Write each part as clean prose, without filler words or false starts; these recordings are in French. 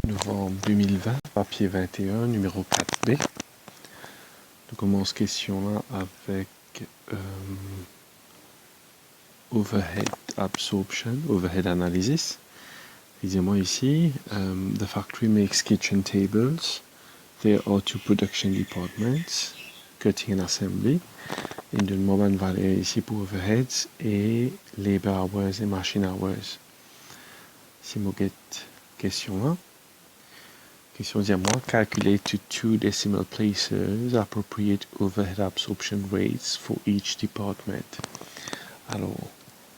novembre 2020, papier 21, numéro 4B. On commence question là avec overhead absorption, overhead analysis. Disons-moi ici, the factory makes kitchen tables. There are two production departments, cutting and assembly. Il donne-moi une valeur ici pour overheads et labor hours et machine hours. Si je get question là. Question dis-moi, calculate to 2 decimal places appropriate overhead absorption rates for each department. Alors,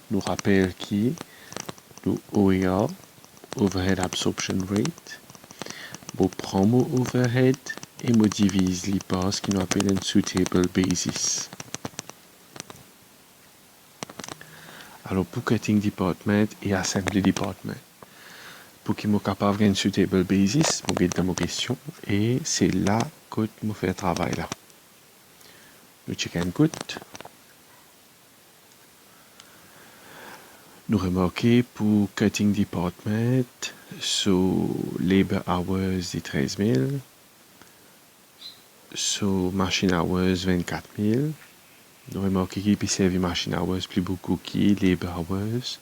nous rappelle qui le OER, overhead absorption rate. Je prends mon overhead et je divise les par ce qu'on appelle un suitable basis. Alors, pour cutting department et assembly department. Pour qu'il soit capable d'avoir une suitable basis, je vais dans ma question et c'est là que je fais le travail là. Nous checkons une coûte. Nous remarquons pour cutting department, sur labor hours de 13 000, sur machine hours 24 000. Nous remarquons qu'il peut servir machine hours plus beaucoup que labor hours.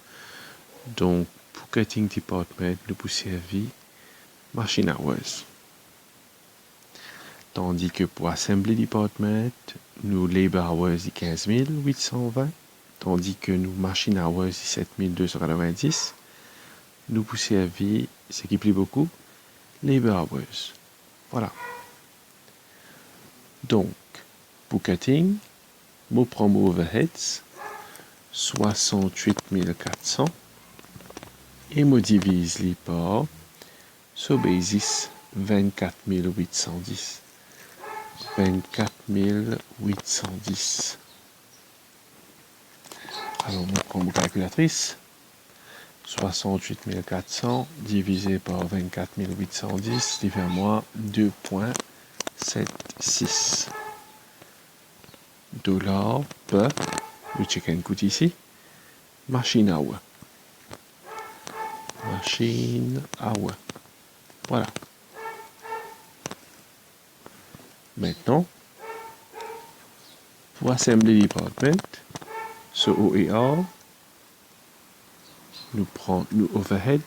Donc, pour cutting department, nous pouvons servir machine hours. Tandis que pour assembly department, nous labor hours de 15 820, tandis que nous machine hours de 7 290, nous pouvons servir, ce qui plaît beaucoup, labor hours. Voilà. Donc, pour cutting, je prends mon overheads, 68 400, et je divise les par sur basis 24 810. 24 810. Alors, je prends mon calculatrice. 68 400 divisé par 24 810, dit vers moi 2,76 $ per, le chicken coûte ici, machine hour. Machine hour. Voilà. Maintenant, pour assembly department, ce OER, nous prenons le overhead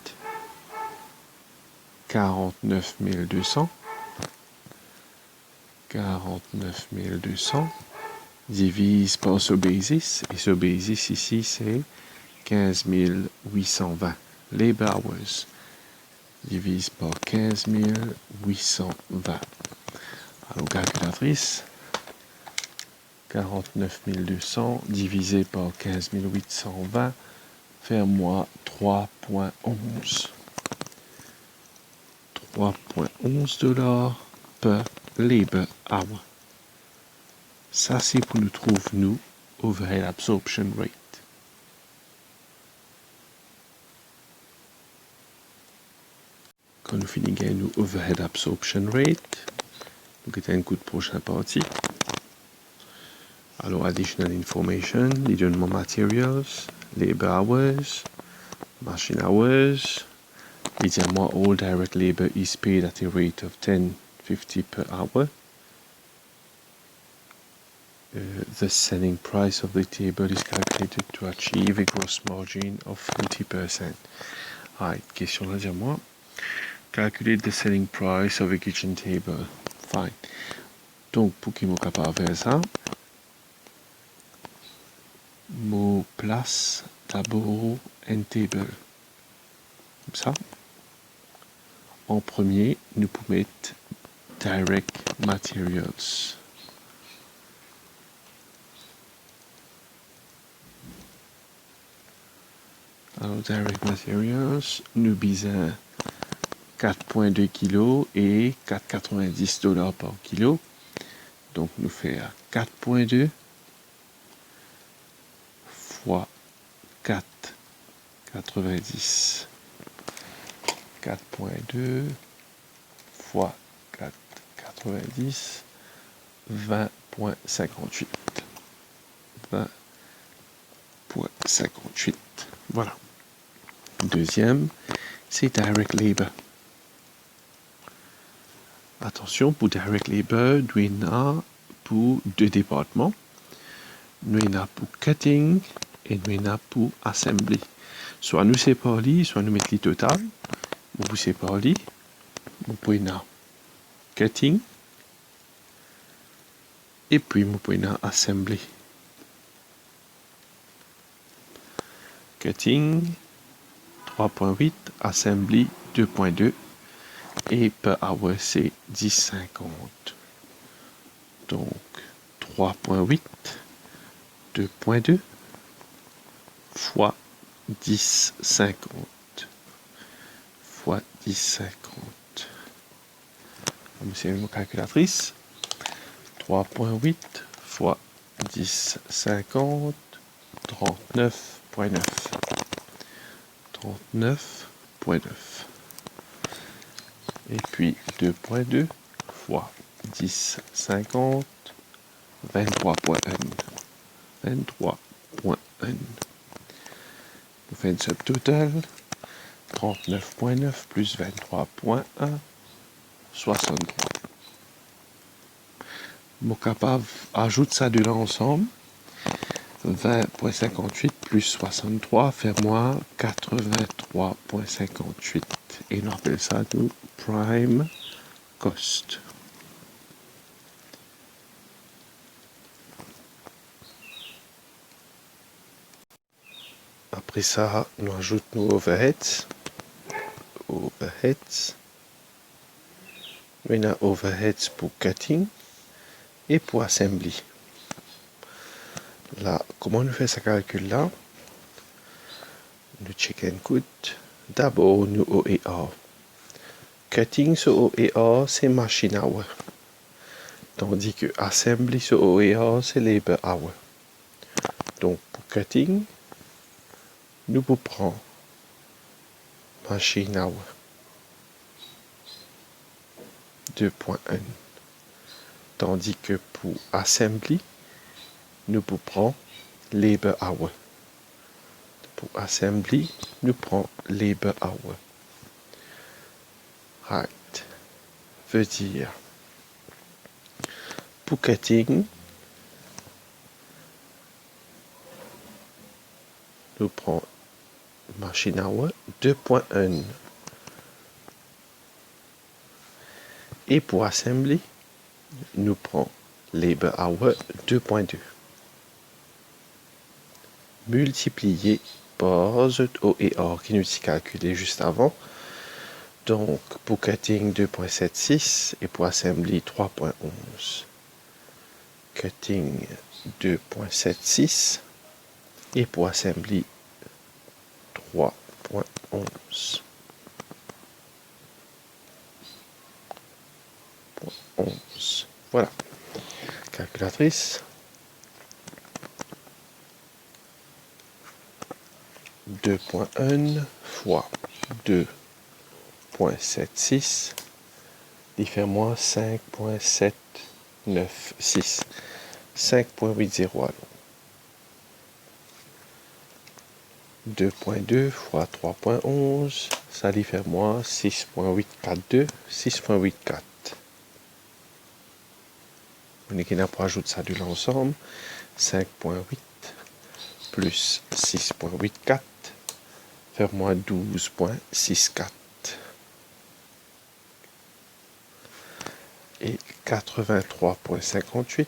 49 200. 49 200 divise par ce basis, et ce basis ici c'est 15 820. Labor hours divise par 15 820. Alors, calculatrice, 49 200 divisé par 15 820, fait moi 3,11. 3,11 $ per labor hour. Ça, c'est pour nous trouver, nous, overhead absorption rate. Quand nous finissons nous overhead absorption rate, nous avons un coup de prochaine partie. Alors, additional information, les donnements materials, labor hours, machine hours. Il dit à moi, all direct labor is paid at a rate of 10.50 per hour. The selling price of the table is calculated to achieve a gross margin of 40%. Right, question là, dit à moi, calculate the selling price of a kitchen table. Fine. Donc, pour qu'il soit capable de faire ça, je place d'abord un table. Comme ça. En premier, nous pouvons mettre direct materials. Alors, direct materials, nous visons 4,2 kg et 4,90 $ par kilo. Donc, nous faisons 4,2 fois 4,90. 4,2 fois 4,90, 20,58. 20,58. Voilà. Deuxième, c'est direct labor. Attention, pour direct labor, nous avons pour deux départements. Nous avons pour cutting et nous avons pour assembly. Soit nous séparons, soit nous mettons le total. Vous séparez, vous pouvez cutting et puis vous pouvez assembly. Cutting 3.8, assembly 2.2 et per hour c'est 10,50. Donc 3.8, 2.2 fois 10,50 fois 10,50. C'est une calculatrice. 3.8 fois 10,50, 39,9. 39,9. Et puis 2.2 fois 10,50, 23,1. 23,1. Vous faites une subtotal. 39,9 plus 23,1, 63. Mon capable ajoute ça de l'ensemble. 20,58 plus 63 fait moins 83,58. Et on appelle ça nous prime cost. Après ça, nous ajoutons nos overheads. Overheads. On a overheads pour cutting et pour assembly. Là, comment nous fait ce calcul-là? Nous checkons code. D'abord, nous OER. Cutting sur OER, c'est machine hour. Tandis que assembly sur OER, c'est labor hour. Donc, pour cutting, nous prenons machine hour 2.1. Tandis que pour assembly, nous prenons labor hour. Pour assembly, nous prenons labor hour. Right. Veut dire, pour cutting, nous prenons machine hour 2.1. Et pour assembly, nous prenons labor hour 2.2. Multiplié par OER qui nous a calculé juste avant. Donc, pour cutting 2.76 et pour assembly 3.11. Cutting 2.76 et pour assembly 3.11. 11. Voilà. Calculatrice. 2.1 fois 2.76 il fait moins 5.796. 5.80 alors. 2.2 fois 3.11, ça lui fait moins 6.842, 6.84. On est qui n'a pas ajouté ça de l'ensemble. 5.8 plus 6.84 fait moins 12.64. Et 83.58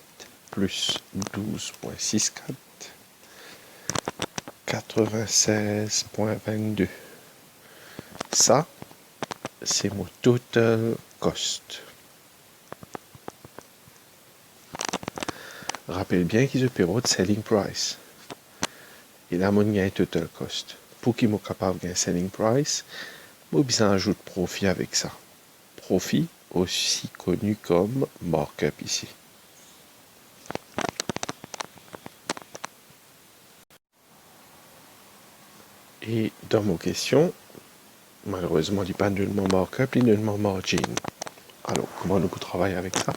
plus 12.64, 96.22. Ça, c'est mon total cost. Rappelle bien qu'ils ont payé de selling price. Et là, mon gain total cost. Pour qu'ils soient capables de gagner selling price, j'ai besoin d'ajouter profit avec ça. Profit, aussi connu comme markup ici. Et dans mon question, malheureusement, il n'y a pas nullement markup, il n'y a nullement margin. Alors, comment nous travaillons avec ça?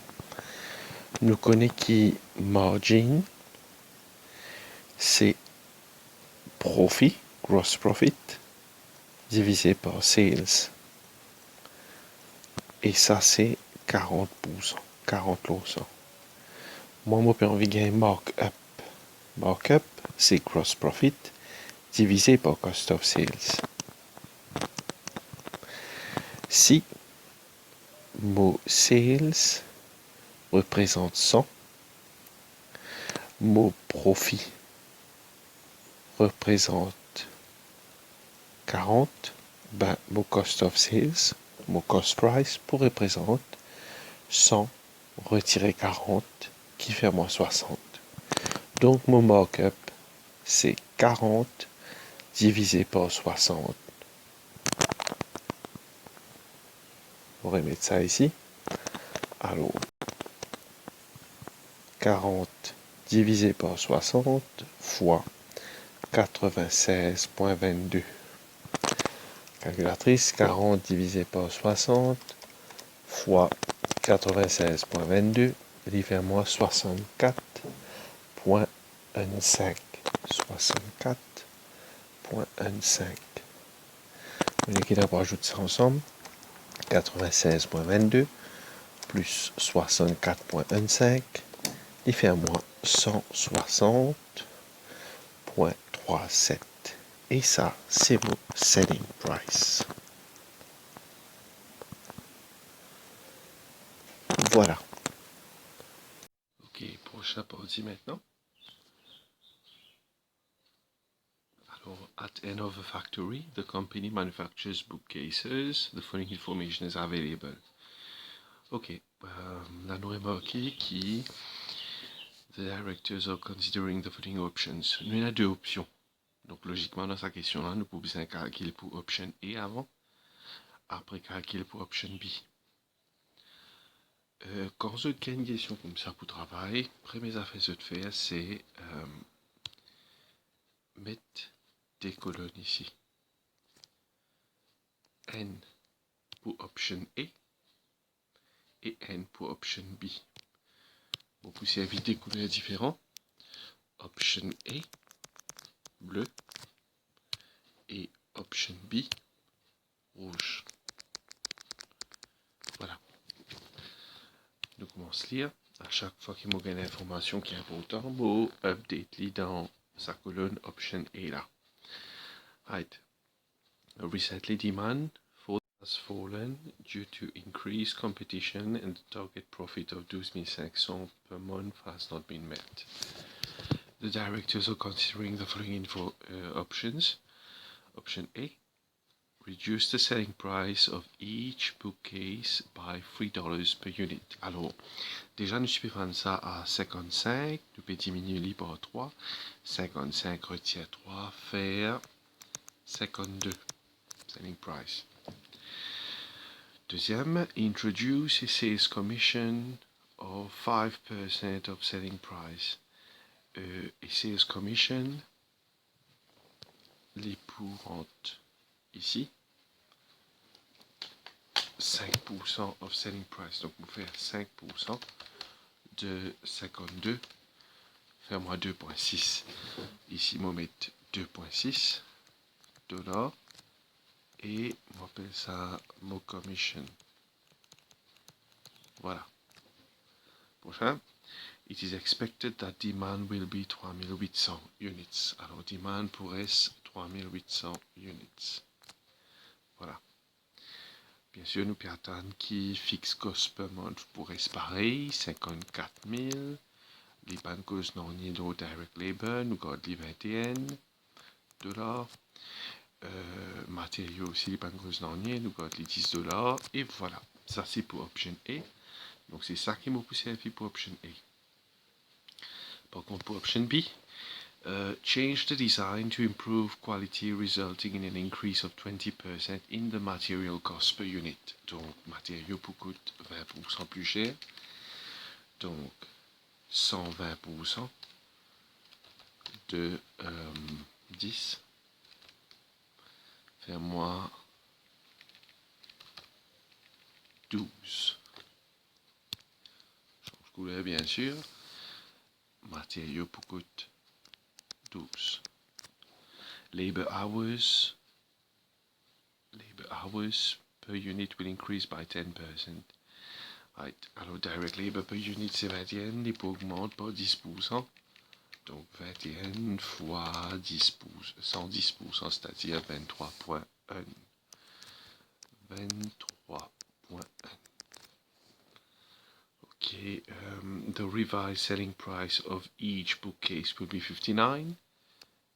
Nous connaissons qui margin, c'est profit, gross profit, divisé par sales. Et ça, c'est 40%, 40%. Moi, je peux envie gagner markup. Markup, c'est gross profit divisé par cost of sales. Si mon sales représente 100, mon profit représente 40, ben, mon cost of sales, mon cost price pour représenter 100 retirer 40 qui fait moins 60. Donc mon markup c'est 40 divisé par 60. On va remettre ça ici. Alors 40 divisé par 60 fois 96.22. Calculatrice, 40 divisé par 60 fois 96.22, il fait moi 64.15. 64.15. On est va rajouter ça ensemble. 96.22 plus 64.15, il fait moi 160.37. Et ça, c'est mon selling price. Voilà. Ok, prochain partie maintenant. Alors, at end of the factory, the company manufactures bookcases. The following information is available. Ok, là nous remarqué que the directors are considering the following options. Nous avons deux options. Donc logiquement dans sa question là, nous pouvons bien calculer pour option A avant, après calculer pour option B. Quand je gagne une question comme ça pour travail, première affaire que je fais, c'est mettre des colonnes ici. N pour option A et N pour option B. Vous pouvez éviter des couleurs différentes. Option A, bleu, et option B, rouge. Voilà. Nous commençons à lire. À chaque fois qu'il y a une information qui est importante, vous update dans sa colonne option A là. Right. Recently demand for has fallen due to increased competition and the target profit of 12,500 per month has not been met. The directors are considering the following options. Option A, reduce the selling price of each bookcase by $3 per unit. Alors, déjà, nous pouvons ça à 55, nous pouvons diminuer par 3. 55 retire 3, faire 52, selling price. Deuxième, introduce a sales commission of 5% of selling price. A sales commission, les courantes ici, 5% of selling price. Donc, vous faites 5% de 52, faire moi 2.6. Ici, je vais mettre 2.6 $. Et on appelle ça mon commission. Voilà. Prochain. It is expected that demand will be 3800 units. Alors, demand pourrait être 3800 units. Voilà. Bien sûr, nous pouvons attendre qui fixe cost per month pourrait être pareil, 54 000. Les banques non ni direct labor, nous gardons les 21 $. Matériaux aussi, les banques non ni, nous gardons les 10 $. Et voilà. Ça, c'est pour option A. Donc, c'est ça qui m'a poussé à faire pour option A. Par contre, pour option B, change the design to improve quality, resulting in an increase of 20% in the material cost per unit. Donc, matériaux pour coûte 20% plus cher. Donc, 120% de 10. Faire moins 12. Change couleur, bien sûr. Matériaux pour coûte 12. Labor hours per unit will increase by 10%. Right. Alors, direct labor per unit, c'est 21, il augmente par 10%. Donc, 21 fois 10%, 110%, c'est-à-dire 23.1. 23.1. Okay, the revised selling price of each bookcase will be 59.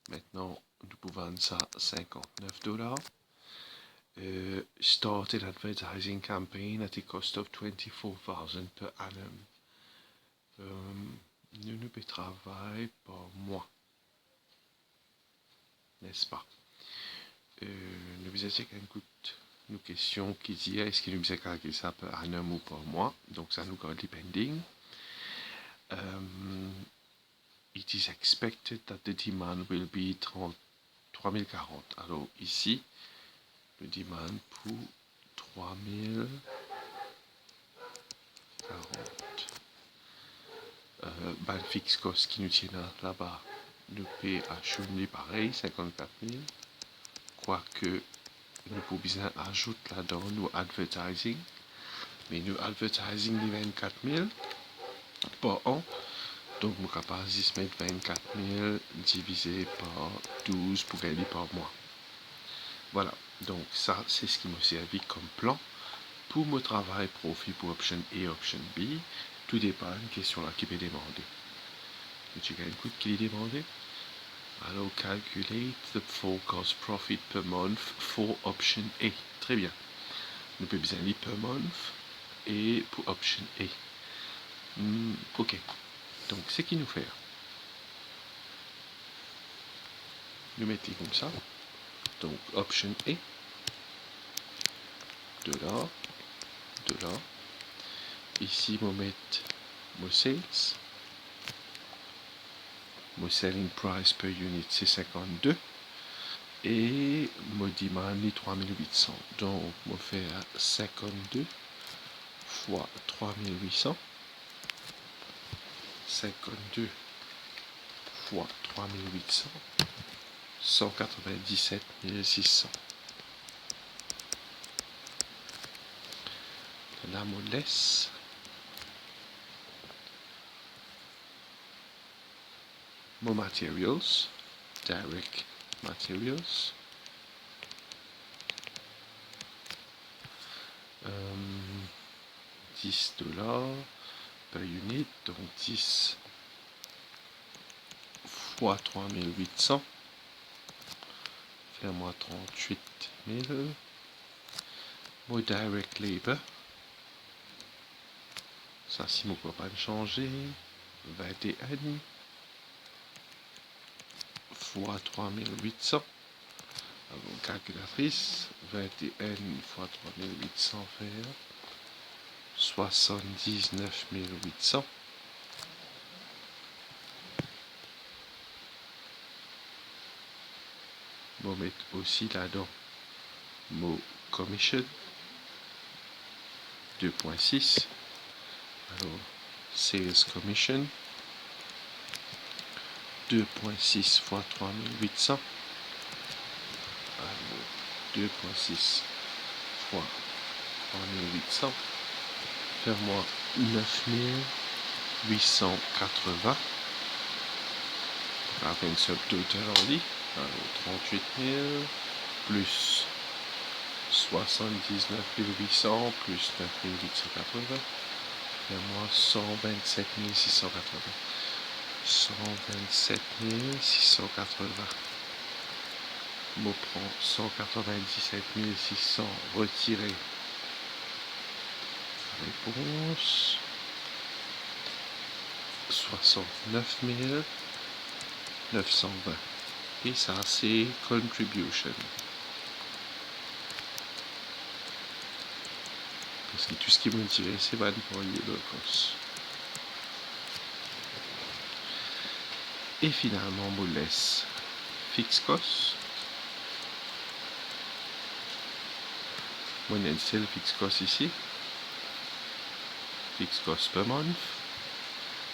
Maintenant, nous pouvons ça $59. Started advertising campaign at a cost of $24,000 per annum. Nous ne travaillons par mois, n'est-ce pas? Nous vous avons une question qui dit est-ce qu'il nous a calculé ça par annum ou par mois? Donc ça nous garde depending. It is expected that the demand will be 3040. Alors ici, le demand pour 3040. Ben, fixe cost qui nous tient là-bas, nous paye à Chumley pareil, 54 000. Quoique, nous pouvons ajouter là-dedans nous advertising. Mais nous advertising les 24 000 par an. Donc, nous sommes capables de mettre 24 000 divisé par 12 pour gagner par mois. Voilà. Donc, ça, c'est ce qui m'a servi comme plan pour mon travail profit pour option A et option B. Tout dépend de la question là qui peut demander. Tu as un coup qui est demandé? Alors, calculate the forecast profit per month for option A. Très bien. Nous pouvons besoin de per month et pour option A. Ok. Donc, c'est qui nous fait. Nous mettons comme ça. Donc, option A. De là. De là. Ici, on va mettre mon sales. Mon selling price per unit, c'est 52. Et mon demand est 3800. Donc, on va faire 52 fois 3800. 52 fois 3800. 197 600. La mollesse. Mon materials. Direct materials. 10 $ per unit, donc 10 fois 3800, faire-moi 38 000. Mon direct labor, ça si mon peut pas changer, 21 fois 3800. Alors, calculatrice, 21 fois 3800 faire 79 800. On va mettre aussi là-dedans mon commission 2.6. Alors, sales commission 2.6 fois 3800. Alors, 2.6 fois 3800. Faire-moi 9880. Avec une subtotal en lit. Alors, 38 000 plus 79 800 plus 9 880. Faire-moi 127 680. 127 680. Je prends 197 600 retiré. Réponse 69 920. Et ça, c'est contribution. Parce que tout ce qui m'intéresse, c'est pas pour les cost. Et finalement, on me laisse fixed cost. Moi, il y a le fixed cost ici. Fixed cost per month.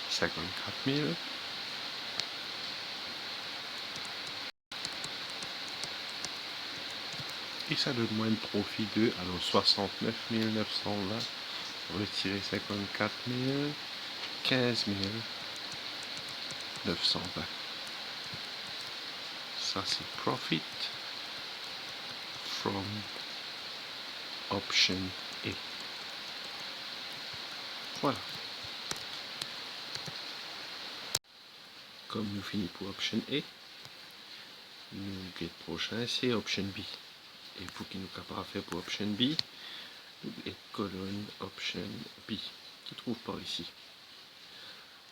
54 000. Et ça donne moins de profit de alors 69 920 retirer 54 000, 15 920. Ça c'est profit from option A. Voilà. Comme nous finissons pour option A, nous get prochain c'est option B. Et pour qui nous capable de faire pour option B, nous get colonne option B qui trouve par ici.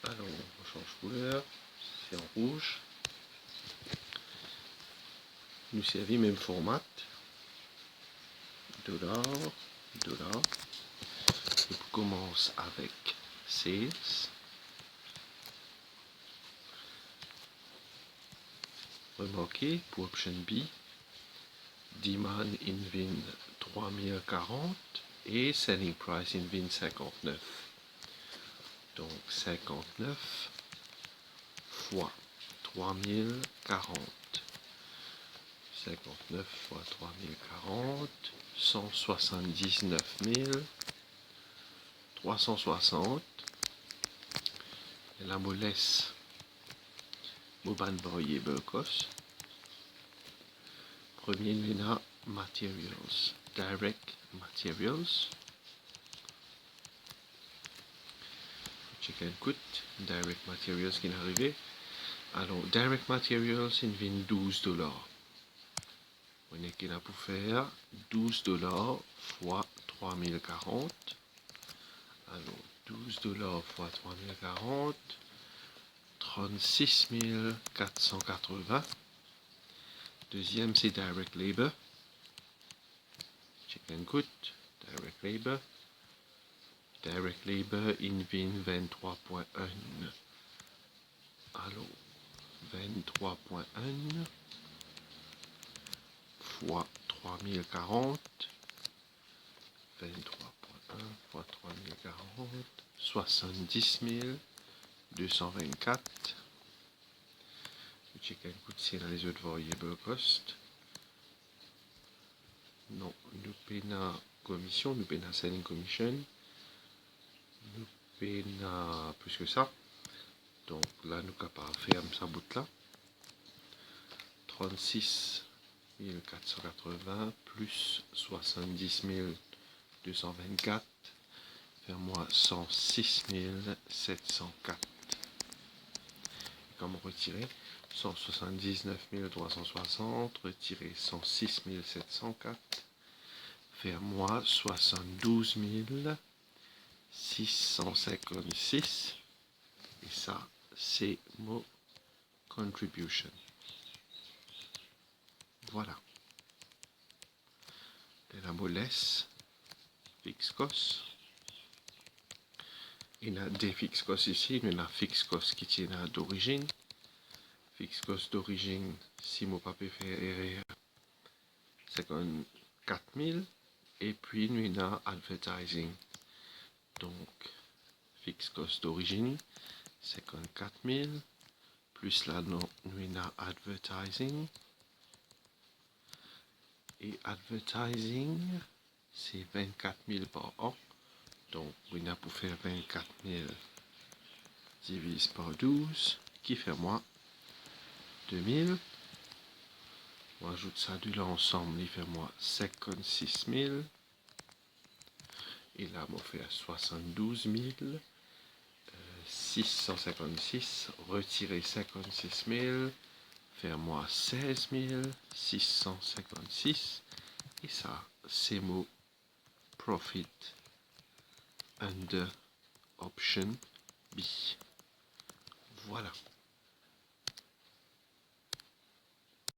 Alors on change couleur, c'est en rouge. Nous servir même format. $, $. Et on commence avec sales. Remarquez pour option B, demand in VIN 3040 et selling price in VIN 59. Donc 59 fois 3040. 59 fois 3040, 179 360. Et là, je laisse mon variable cost. Premier, nous avons materials, direct materials. Check and cut, direct materials qui est arrivé. Alors, direct materials, il vient $12. On est là pour faire $12 fois 3040. Alors, $12 fois 3040, 36 480. Deuxième, c'est direct labor. Check and cut, direct labor. Direct labor in VIN 23.1. Alors, 23.1 fois 3040. 23.1 fois 3040. 70 224. Check and cut, c'est dans les autres variables cost. Non, nous payons commission, nous payons selling commission. Nous payons plus que ça. Donc là, nous sommes capables de faire ça bout là. 36 480 plus 70 224 faire moi 106 704. Et comme retirer 179 360 retirer 106 704 faire moi 72 656. Et ça, c'est mon contribution. Voilà. Et la mollesse, fixed cost. Il y a des fixed costs ici, il y a un fixed cost qui tient d'origine. Fixed cost d'origine, si mon papier fait erreur, c'est comme 4000. Et puis, il y a advertising. Donc, fixed cost d'origine, c'est comme 4000. Plus là, nous avons advertising. Et advertising, c'est 24 000 par an. Donc, on a pour faire 24 000 divisé par 12, qui fait moi 2000. On ajoute ça de l'ensemble, il fait moi 56 000. Et là, on fait 72 656. Retirer 56 000, faire moi 16 656. Et ça, c'est mon profit under option B. Voilà.